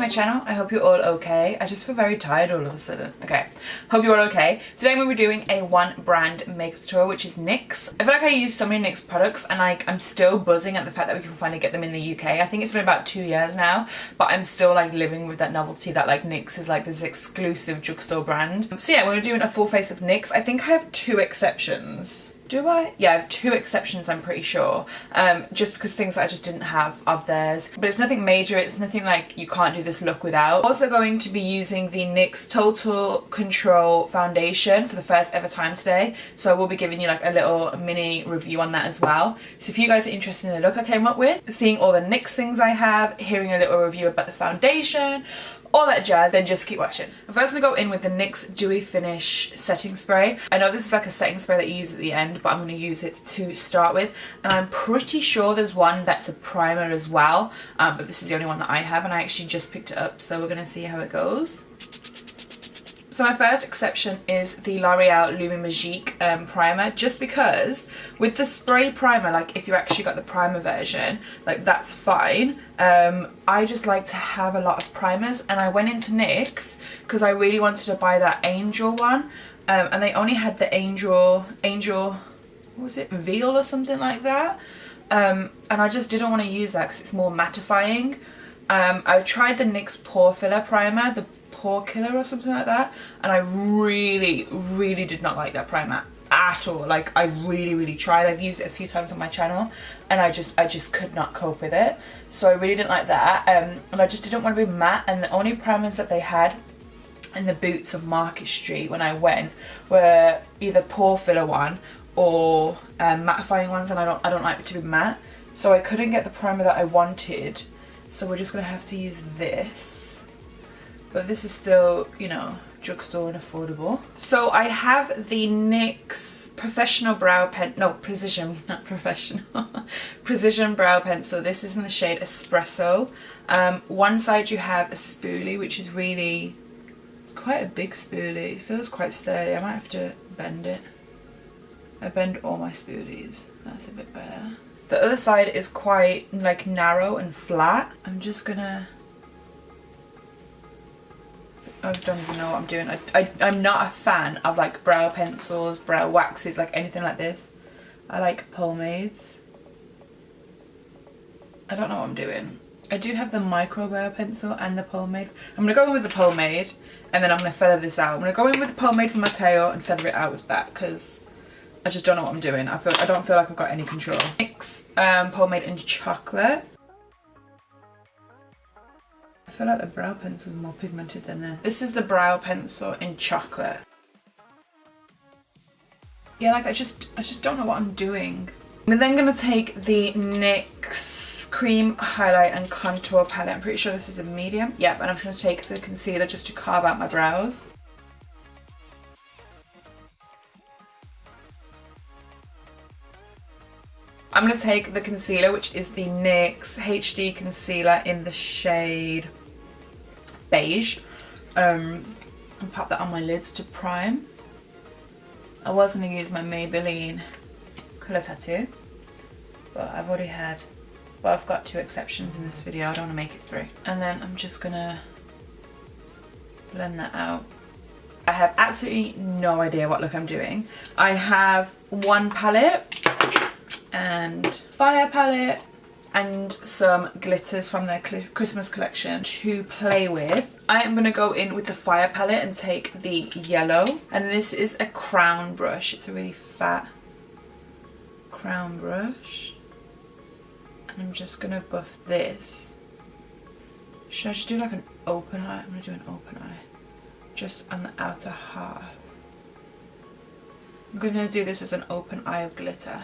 channel. I hope you're all okay. I just feel very tired all of a sudden. Okay, hope you're all okay. Today I'm going to be doing a one brand makeup tutorial, which is NYX. I feel like I use so many NYX products and I'm still buzzing at the fact that we can finally get them in the UK. I think it's been about 2 years now, but I'm still like living with that novelty that like NYX is like this exclusive drugstore brand. So yeah, we're doing a full face of NYX. I think I have 2 exceptions. Do I? Yeah, I have 2 exceptions, I'm pretty sure. Just because things that I just didn't have of theirs. But it's nothing major, it's nothing like you can't do this look without. Also going to be using the NYX Total Control Foundation for the first ever time today. So I will be giving you like a little mini review on that as well. So if you guys are interested in the look I came up with, seeing all the NYX things I have, hearing a little review about the foundation, all that jazz, then just keep watching. I'm first gonna go in with the NYX Dewy Finish setting spray. I know this is like a setting spray that you use at the end, but I'm gonna use it to start with. And I'm pretty sure there's one that's a primer as well, but this is the only one that I have, and I actually just picked it up, so we're gonna see how it goes. So my first exception is the L'Oreal Lumi Magique primer, just because with the spray primer, like if you actually got the primer version, like that's fine. I just like to have a lot of primers, and I went into NYX because I really wanted to buy that Angel one, and they only had the Angel, what was it, Veil or something like that, and I just didn't want to use that because it's more mattifying. I tried the NYX Pore Filler primer, the Pore Killer or something like that, and I really did not like that primer at all. Like I really tried. I've used it a few times on my channel and I just could not cope with it, so I really didn't like that, and I just didn't want to be matte. And the only primers that they had in the boots of Market Street when I went were either Pore Filler one or mattifying ones, and I don't like it to be matte, so I couldn't get the primer that I wanted, so we're just gonna have to use this. But this is still, you know, drugstore and affordable. So I have the NYX Professional Brow Pen, no, Precision, not Professional, Precision Brow Pencil. This is in the shade Espresso. One side you have a spoolie, which is really, it's quite a big spoolie. It feels quite sturdy. I might have to bend it. I bend all my spoolies. That's a bit better. The other side is quite like narrow and flat. I'm just gonna, I don't even know what I'm doing. I'm not a fan of like brow pencils, brow waxes, like anything like this. I like pomades. I don't know what I'm doing. I do have the micro brow pencil and the pomade. I'm going to go in with the pomade and then I'm going to feather this out. I'm going to go in with the pomade for my tail and feather it out with that because I just don't know what I'm doing. I don't feel like I've got any control. NYX pomade in chocolate. I feel like the brow pencil is more pigmented than this. This is the brow pencil in chocolate. Yeah, like I just don't know what I'm doing. I'm then gonna take the NYX Cream Highlight and Contour Palette. I'm pretty sure this is a medium. Yep, and I'm gonna take the concealer just to carve out my brows. I'm gonna take the concealer, which is the NYX HD Concealer in the shade Beige, and pop that on my lids to prime. I was going to use my Maybelline Colour Tattoo, but I've already had, well, I've got 2 exceptions in this video. I don't want to make it 3. And then I'm just going to blend that out. I have absolutely no idea what look I'm doing. I have one palette and Fire palette and some glitters from their Christmas collection to play with. I am going to go in with the Fire palette and take the yellow, and this is a crown brush. It's a really fat crown brush, and I'm just going to buff this. Should I just do like an open eye? I'm going to do an open eye just on the outer half. I'm going to do this as an open eye of glitter.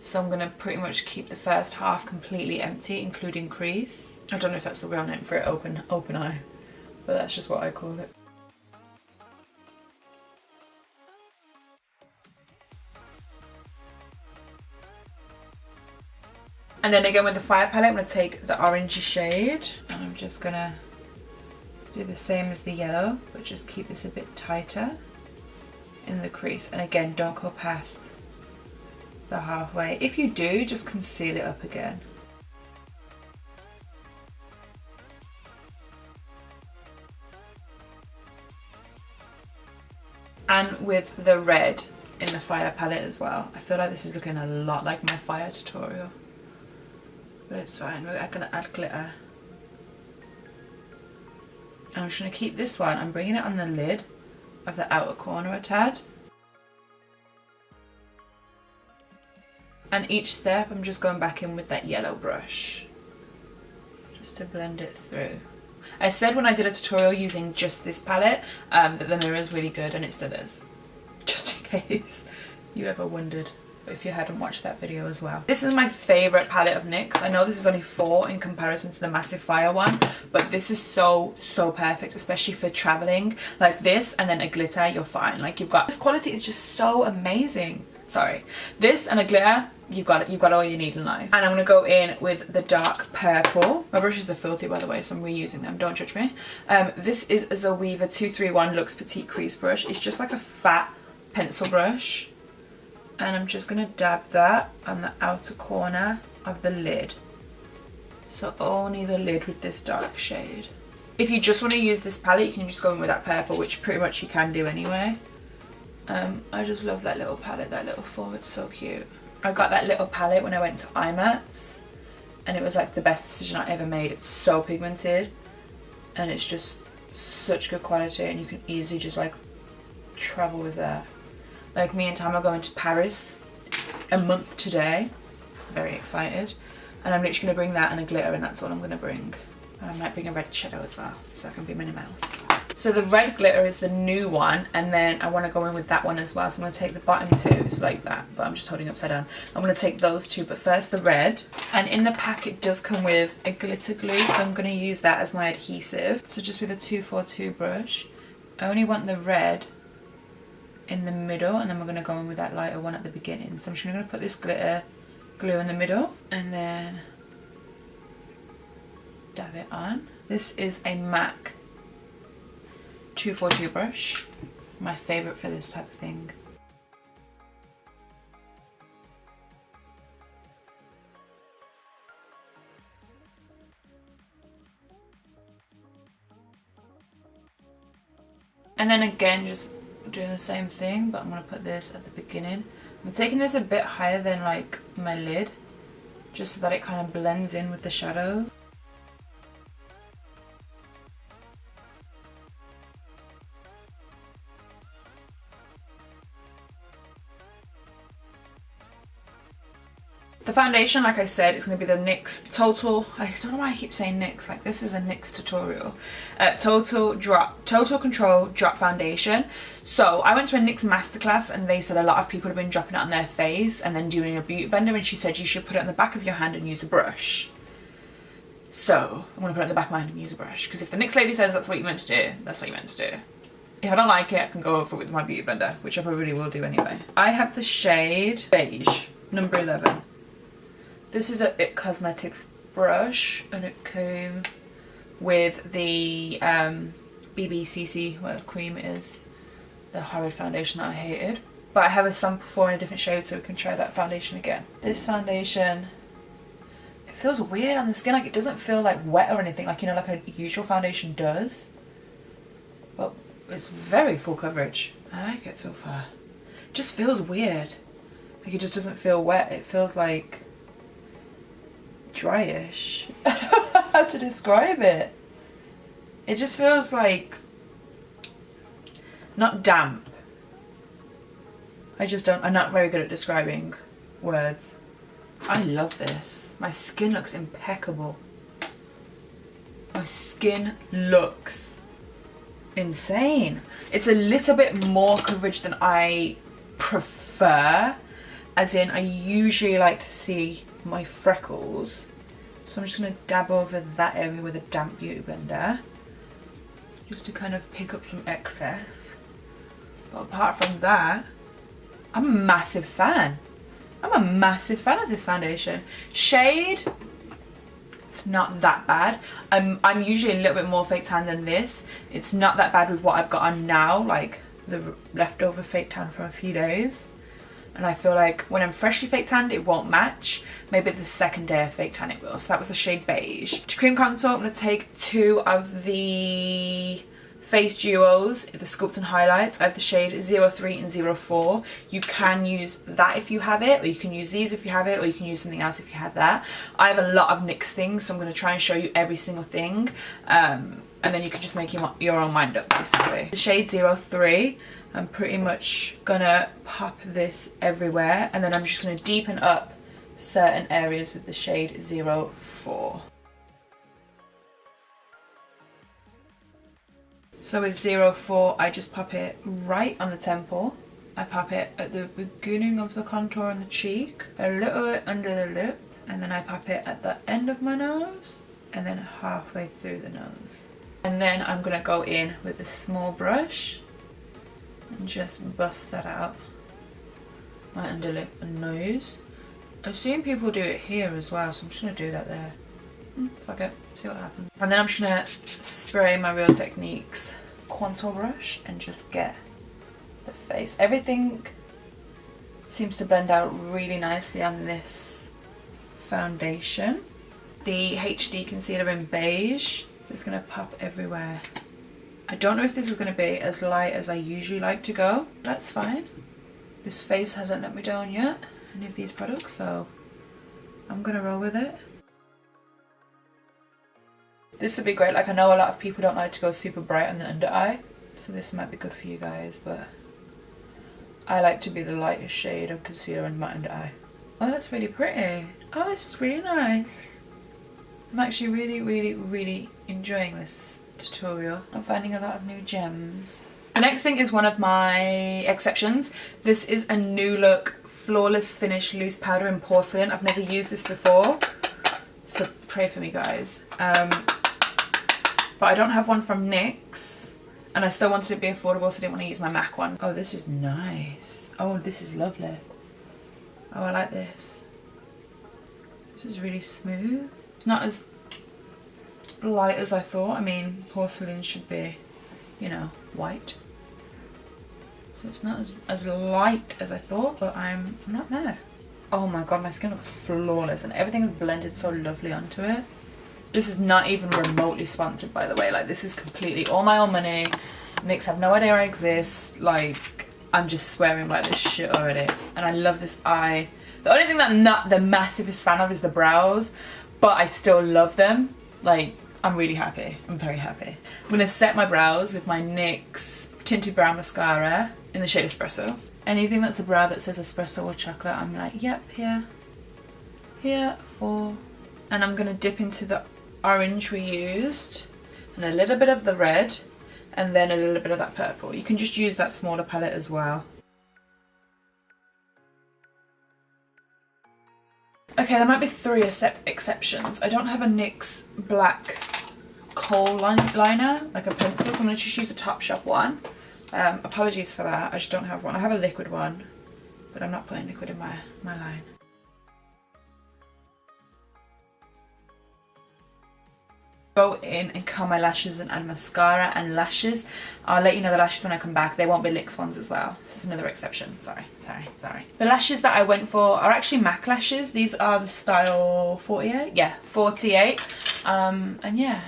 So I'm going to pretty much keep the first half completely empty, including crease. I don't know if that's the real name for it, open eye, but that's just what I call it. And then again with the Fire palette, I'm going to take the orangey shade and I'm just going to do the same as the yellow, but just keep this a bit tighter in the crease. And again, don't go past the halfway. If you do, just conceal it up again. and with the red in the fire palette as well. I feel like this is looking a lot like my fire tutorial, but it's fine. We're gonna add glitter. And I'm just gonna keep this one. I'm bringing it on the lid of the outer corner a tad. And each step I'm just going back in with that yellow brush just to blend it through. I said when I did a tutorial using just this palette that the mirror is really good, and it still is. Just in case you ever wondered, if you hadn't watched that video as well. This is my favourite palette of NYX. I know this is only 4 in comparison to the Massive Fire one, but this is so perfect, especially for travelling. Like this and then a glitter, you're fine. Like you've got, this quality is just so amazing. Sorry, this and a glitter, you've got it. You've got all you need in life. And I'm gonna go in with the dark purple. My brushes are filthy, by the way, so I'm reusing them. Don't judge me. This is a Zoeva 231 Luxe Petite Crease brush. It's just like a fat pencil brush, and I'm just gonna dab that on the outer corner of the lid. So only the lid with this dark shade. If you just want to use this palette, you can just go in with that purple, which pretty much you can do anyway. I just love that little palette, that little four, it's so cute. I got that little palette when I went to IMATS, and it was like the best decision I ever made. It's so pigmented, and it's just such good quality, and you can easily just like travel with that. Like me and Tam are going to Paris a month today. Very excited. And I'm literally going to bring that and a glitter, and that's all I'm going to bring. And I might bring a red shadow as well, so I can be Minnie Mouse. So the red glitter is the new one, and then I want to go in with that one as well. So I'm going to take the bottom two, it's like that, but I'm just holding upside down. I'm going to take those two, but first the red. And in the pack it does come with a glitter glue, so I'm going to use that as my adhesive. So just with a 242 brush, I only want the red in the middle, and then we're going to go in with that lighter one at the beginning. So I'm just going to put this glitter glue in the middle and then dab it on. This is a MAC 242 brush, my favourite for this type of thing. And then again, just doing the same thing, but I'm going to put this at the beginning. I'm taking this a bit higher than like my lid, just so that it kind of blends in with the shadows. The foundation, like I said, is going to be the NYX Total, I don't know why I keep saying NYX, like this is a NYX tutorial. Total Control Drop Foundation. So I went to a NYX masterclass, and they said a lot of people have been dropping it on their face and then doing a beauty blender, and she said you should put it on the back of your hand and use a brush. So I'm going to put it on the back of my hand and use a brush, because if the NYX lady says that's what you're meant to do, that's what you're meant to do. If I don't like it, I can go over it with my beauty blender, which I probably will do anyway. I have the shade Beige, number 11. This is a IT Cosmetics brush, and it came with the BBCC, whatever cream it is, the horrid foundation that I hated. But I have a sample for in a different shade, so we can try that foundation again. This foundation, it feels weird on the skin, like it doesn't feel like wet or anything, like, you know, like a usual foundation does. But it's very full coverage. I like it so far. It just feels weird. Like it just doesn't feel wet, it feels like dryish. I don't know how to describe it. It just feels like not damp. I'm not very good at describing words. I love this. My skin looks impeccable. My skin looks insane. It's a little bit more coverage than I prefer, as in I usually like to see my freckles, so I'm just going to dab over that area with a damp beauty blender just to kind of pick up some excess. But apart from that, I'm a massive fan. I'm a massive fan of this foundation. Shade, it's not that bad. I'm usually a little bit more fake tan than this. It's not that bad with what I've got on now, like the leftover fake tan from a few days. And I feel like when I'm freshly fake tanned, it won't match. Maybe the second day of fake tan it will. So that was the shade Beige. To cream contour, I'm going to take 2 of the face duos, the sculpt and highlights. I have the shade 03 and 04. You can use that if you have it, or you can use these if you have it, or you can use something else if you have that. I have a lot of NYX things, so I'm going to try and show you every single thing, and then you can just make your own mind up, basically. The shade 03, I'm pretty much gonna pop this everywhere, and then I'm just gonna deepen up certain areas with the shade 04. So with 04, I just pop it right on the temple. I pop it at the beginning of the contour on the cheek, a little bit under the lip, and then I pop it at the end of my nose, and then halfway through the nose. And then I'm gonna go in with a small brush and just buff that out, my underlip and nose. I've seen people do it here as well, so I'm just gonna do that there. Fuck it, see what happens. And then I'm just gonna spray my Real Techniques contour brush and just get the face. Everything seems to blend out really nicely on this foundation. The HD concealer in beige is gonna pop everywhere. I don't know if this is going to be as light as I usually like to go. That's fine. This face hasn't let me down yet, any of these products, so I'm going to roll with it. This would be great. Like, I know a lot of people don't like to go super bright on the under eye, so this might be good for you guys, but I like to be the lightest shade of concealer in my under eye. Oh, that's really pretty. Oh, this is really nice. I'm actually really enjoying this tutorial. I'm finding a lot of new gems. The next thing is one of my exceptions. This is a New Look Flawless Finish Loose Powder in Porcelain. I've never used this before, so pray for me, guys. But I don't have one from NYX, and I still wanted it to be affordable, so I didn't want to use my MAC one. Oh, this is nice. Oh, this is lovely. Oh, I like this. This is really smooth. It's not as light as I thought. I mean, porcelain should be, you know, white. So it's not as light as I thought, but I'm not there. Oh my god, my skin looks flawless and everything's blended so lovely onto it. This is not even remotely sponsored, by the way. Like, this is completely all my own money. NYX have no idea I exist. Like, I'm just swearing by this shit already. And I love this eye. The only thing that I'm not the massivest fan of is the brows, but I still love them. Like, I'm really happy. I'm very happy. I'm going to set my brows with my NYX Tinted Brow Mascara in the shade Espresso. Anything that's a brow that says espresso or chocolate, I'm like, yep, here for. And I'm going to dip into the orange we used, and a little bit of the red, and then a little bit of that purple. You can just use that smaller palette as well. Okay, there might be 3 exceptions. I don't have a NYX black kohl liner, like a pencil, so I'm going to just use the Topshop one. Apologies for that, I just don't have one. I have a liquid one, but I'm not putting liquid in my line. Go in and curl my lashes and add mascara and lashes. I'll let you know the lashes when I come back. They won't be NYX ones as well. This is another exception. Sorry. The lashes that I went for are actually MAC lashes. These are the style 48. Yeah, 48. And yeah,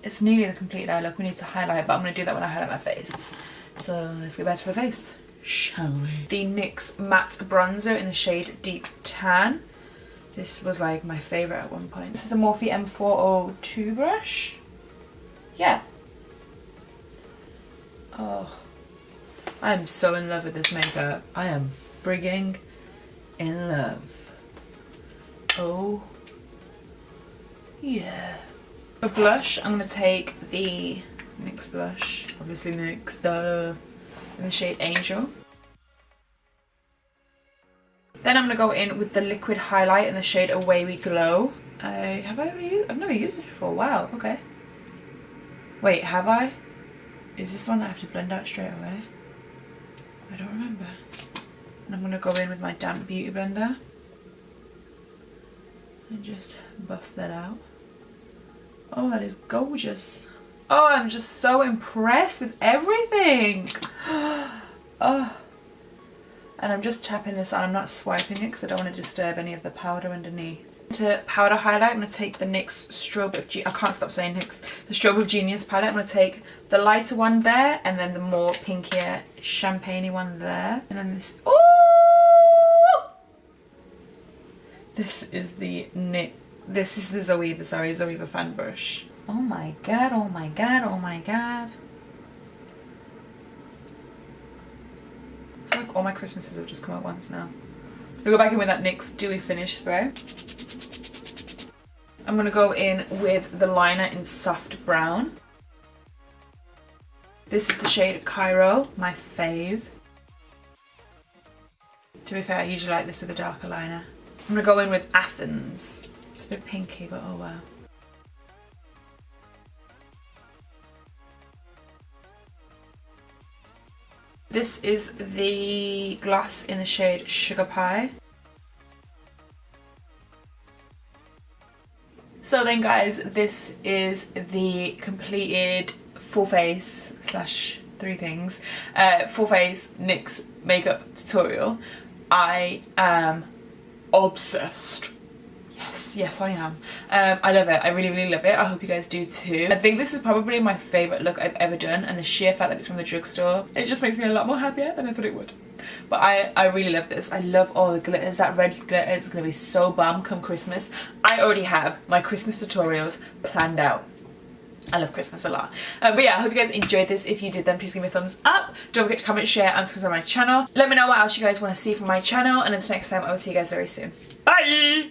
it's nearly the complete eye look. We need to highlight, but I'm going to do that when I highlight my face. So let's get back to the face, shall we? The NYX matte bronzer in the shade Deep Tan. This was like my favourite at one point. This is a Morphe M402 brush. Yeah. Oh, I am so in love with this makeup. I am frigging in love. Oh, yeah. For blush, I'm going to take the NYX blush. Obviously NYX, duh. In the shade Angel. Then I'm going to go in with the liquid highlight in the shade Away We Glow. I've never used this before. Wow, okay. Wait, have I? Is this the one that I have to blend out straight away? I don't remember. And I'm going to go in with my damp beauty blender and just buff that out. Oh, that is gorgeous. Oh, I'm just so impressed with everything. Oh. And I'm just tapping this on. I'm not swiping it because I don't want to disturb any of the powder underneath. To powder highlight, I'm going to take the NYX Strobe of I can't stop saying NYX. The Strobe of Genius palette. I'm going to take the lighter one there, and then the more pinkier champagne-y one there. And then this... Oh! This is the Zoeva fan brush. Oh my god, oh my god, oh my god. I feel like all my Christmases have just come at once now. We'll go back in with that NYX Dewy Finish Spray. I'm going to go in with the liner in Soft Brown. This is the shade Cairo, my fave. To be fair, I usually like this with a darker liner. I'm going to go in with Athens. It's a bit pinky, but oh well. This is the gloss in the shade Sugar Pie. So then guys, this is the completed full face slash three things full face NYX makeup tutorial. I am obsessed. Yes I am. I love it. I really love it. I hope you guys do too. I think this is probably my favourite look I've ever done, and the sheer fact that it's from the drugstore, it just makes me a lot more happier than I thought it would. But I really love this. I love all the glitters. That red glitter is going to be so bomb come Christmas. I already have my Christmas tutorials planned out. I love Christmas a lot. But yeah, I hope you guys enjoyed this. If you did, then please give me a thumbs up. Don't forget to comment, share and subscribe to my channel. Let me know what else you guys want to see from my channel, and until next time, I will see you guys very soon. Bye!